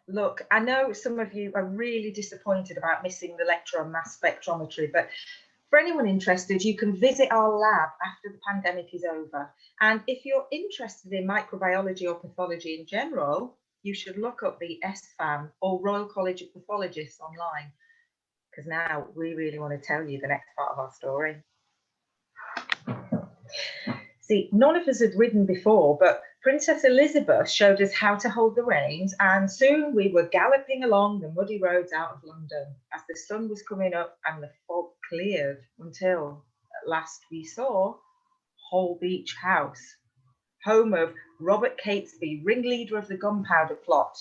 Look, I know some of you are really disappointed about missing the lecture on mass spectrometry, but for anyone interested, you can visit our lab after the pandemic is over. And if you're interested in microbiology or pathology in general, you should look up the SFAM or Royal College of Pathologists online, because now we really want to tell you the next part of our story. See, none of us had ridden before, but Princess Elizabeth showed us how to hold the reins, and soon we were galloping along the muddy roads out of London as the sun was coming up and the fog cleared, until at last we saw Holbeach House, home of Robert Catesby, ringleader of the Gunpowder Plot.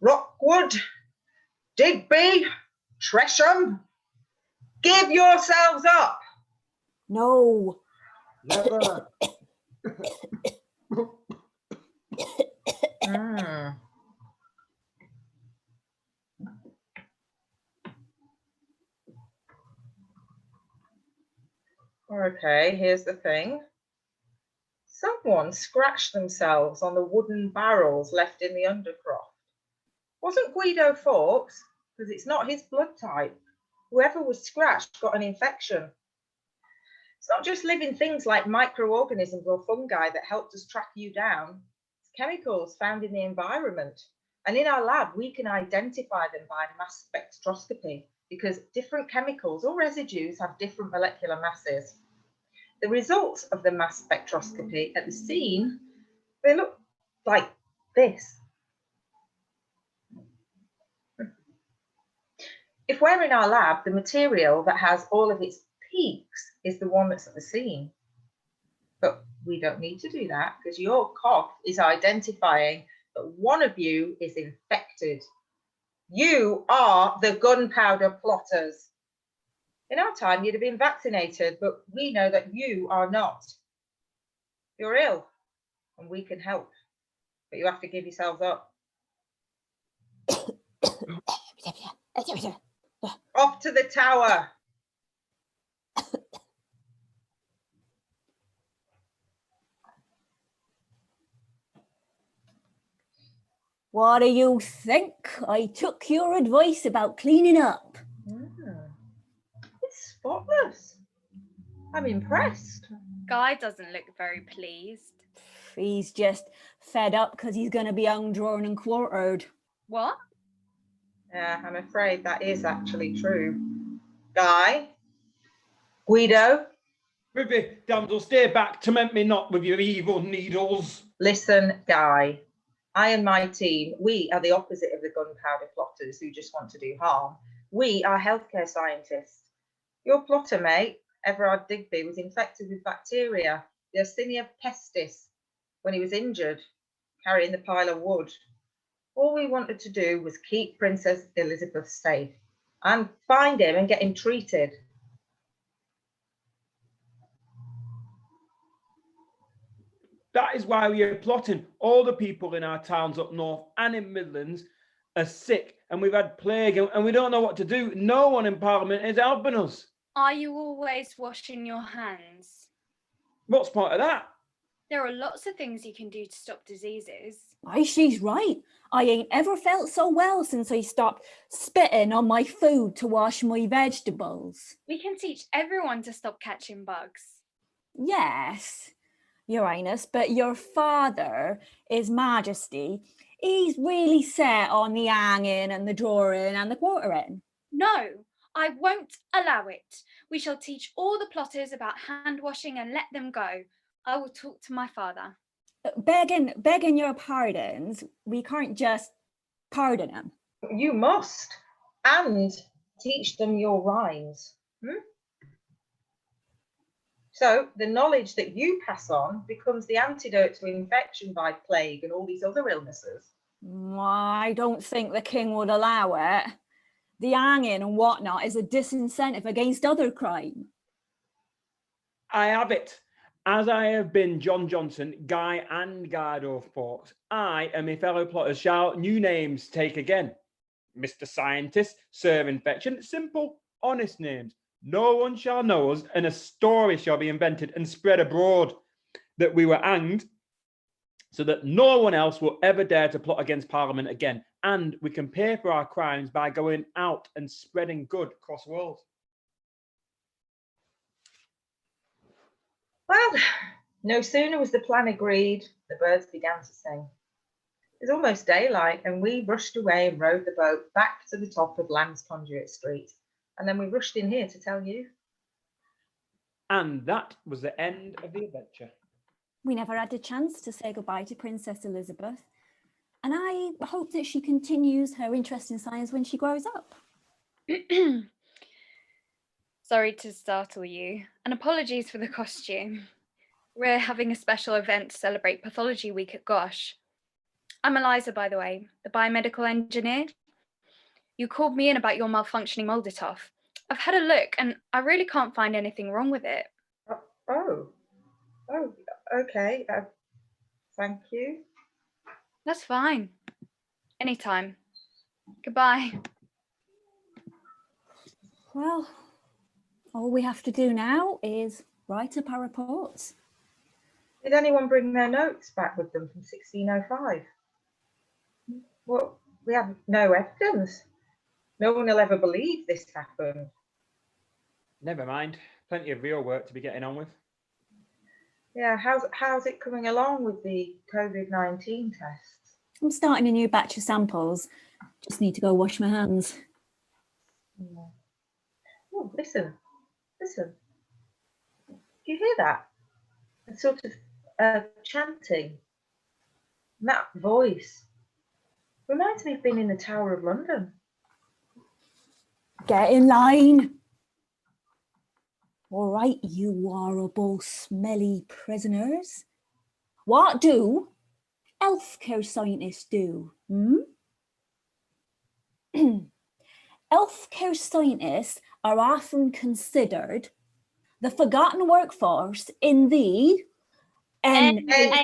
Rockwood, Digby, Tresham, give yourselves up. No. Never. Okay, here's the thing. Someone scratched themselves on the wooden barrels left in the undercroft. Wasn't Guido Fawkes, because it's not his blood type. Whoever was scratched got an infection. It's not just living things like microorganisms or fungi that helped us track you down. It's chemicals found in the environment. And in our lab, we can identify them by mass spectroscopy because different chemicals or residues have different molecular masses. The results of the mass spectroscopy at the scene, they look like this. If we're in our lab, the material that has all of its peaks is the one that's at the scene. But we don't need to do that because your cough is identifying that one of you is infected. You are the gunpowder plotters. In our time, you'd have been vaccinated, but we know that you are not. You're ill and we can help, but you have to give yourselves up. Off to the tower. What do you think? I took your advice about cleaning up. It's spotless. I'm impressed. Guy doesn't look very pleased. He's just fed up because he's going to be undrawn and quartered. What? Yeah, I'm afraid that is actually true. Guy? Guido? Prithee, damsel, stay back, torment me not with your evil needles. Listen, Guy. I and my team, we are the opposite of the gunpowder plotters who just want to do harm. We are healthcare scientists. Your plotter mate, Everard Digby, was infected with bacteria, the Yersinia pestis, when he was injured, carrying the pile of wood. All we wanted to do was keep Princess Elizabeth safe and find him and get him treated. That is why we are plotting. All the people in our towns up north and in Midlands are sick and we've had plague and we don't know what to do. No one in Parliament is helping us. Are you always washing your hands? What's part of that? There are lots of things you can do to stop diseases. Aye, she's right. I ain't ever felt so well since I stopped spitting on my food to wash my vegetables. We can teach everyone to stop catching bugs. Yes, Your Highness, but your father, His Majesty, he's really set on the hanging and the drawing and the quartering. No, I won't allow it. We shall teach all the plotters about hand washing and let them go. I will talk to my father. Begging your pardons, we can't just pardon him. You must, and teach them your rhymes. So the knowledge that you pass on becomes the antidote to infection by plague and all these other illnesses. I don't think the king would allow it. The hanging and whatnot is a disincentive against other crime. I have it. As I have been John Johnson, Guy and Guido Fawkes, I and my fellow plotters shall new names take again. Mr. Scientist, Sir Infection, simple, honest names. No one shall know us, and a story shall be invented and spread abroad that we were hanged. so that no one else will ever dare to plot against Parliament again. And we can pay for our crimes by going out and spreading good across the world. Well, no sooner was the plan agreed, the birds began to sing. It was almost daylight, and we rushed away and rowed the boat back to the top of Lamb's Conduit Street. And then we rushed in here to tell you. And that was the end of the adventure. We never had a chance to say goodbye to Princess Elizabeth. And I hope that she continues her interest in science when she grows up. Sorry to startle you, and apologies for the costume. We're having a special event to celebrate Pathology Week at Gosh. I'm Eliza, by the way, the biomedical engineer. You called me in about your malfunctioning MALDI-ToF. I've had a look and I really can't find anything wrong with it. Oh, okay. Thank you. That's fine. Anytime. Goodbye. Well, all we have to do now is write up our reports. Did anyone bring their notes back with them from 1605? Well, we have no evidence. No one will ever believe this happened. Never mind. Plenty of real work to be getting on with. Yeah, how's it coming along with the COVID-19 tests? I'm starting a new batch of samples. Just need to go wash my hands. Yeah. Oh, listen. Do you hear that? A sort of chanting. And that voice reminds me of being in the Tower of London. Get in line. All right, you horrible, smelly prisoners. What do healthcare scientists do? Healthcare scientists are often considered the forgotten workforce in the NHS.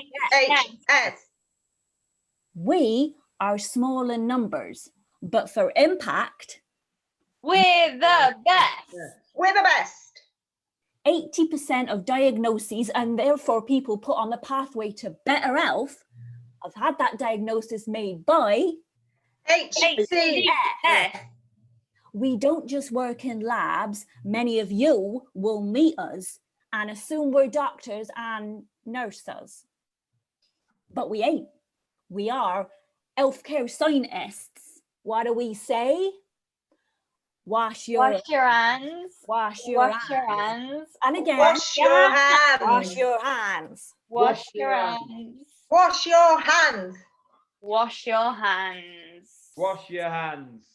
We are small in numbers, but for impact, We're the best. We're the best. 80% of diagnoses and therefore people put on the pathway to better health have had that diagnosis made by HCS. We don't just work in labs. Many of you will meet us and assume we're doctors and nurses. But we ain't. We are healthcare scientists. What do we say? Wash your hands. Wash your hands. And again, Wash your hands. wash your hands. Wash your hands. Wash your hands. Wash your hands. Wash your hands.